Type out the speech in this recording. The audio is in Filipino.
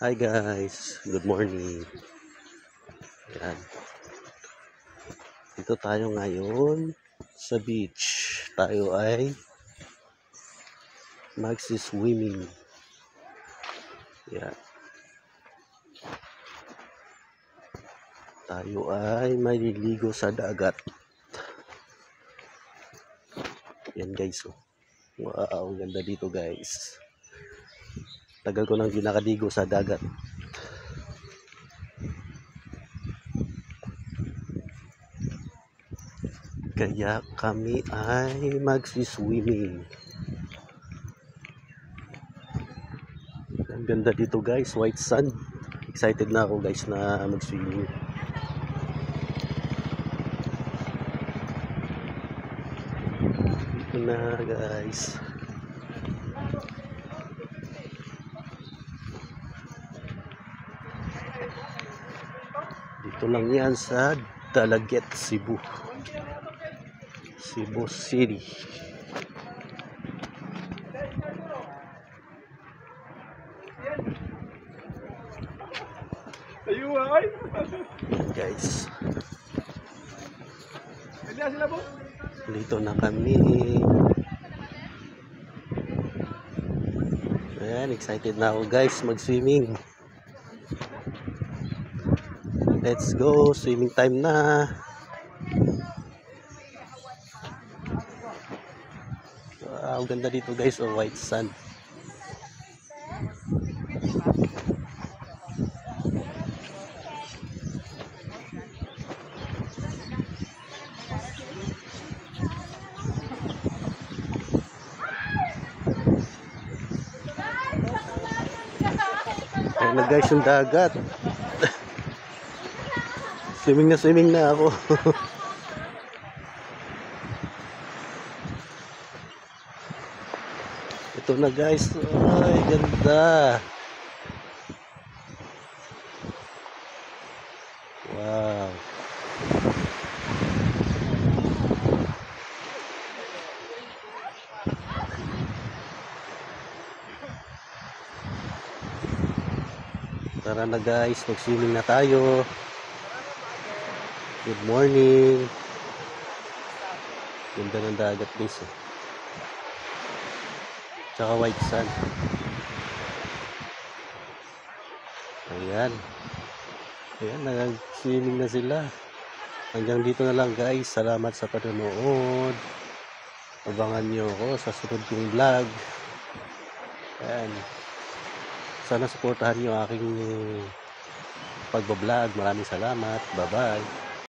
Hi guys, good morning. Yan. Dito tayo ngayon sa beach. Tayo ay magsi-swimming. Yan. Tayo ay maliligo sa dagat. Yan guys. Wow, ganda dito guys. Tagal ko nang di nakaligo sa dagat. Kaya kami ay magsi-swimming. Ang ganda dito guys, white sand. Excited na ako guys na mag-swimming. Dito na guys. Dito lang yan sa Dalaget, Cebu. Cebu City. Guys. Dito na kami. Ayan, excited na ako guys mag-swimming. Let's go, swimming time na. Wow, ganda dito guys, oh, white sand. Ayan na guys yung dagat. Swimming na ako. Ito na guys. Ay, ganda. Wow. Tara na guys, mag-swimming na tayo. Good morning. Ganda ng dagat guys. Tsaka white sand. Ayan. Ayan, nag-swimming na sila. Hanggang dito na lang guys. Salamat sa panonood. Abangan nyo ako sa sunod kong vlog. Ayan. Sana suportahan nyo aking pagbablog. Maraming salamat. Bye-bye.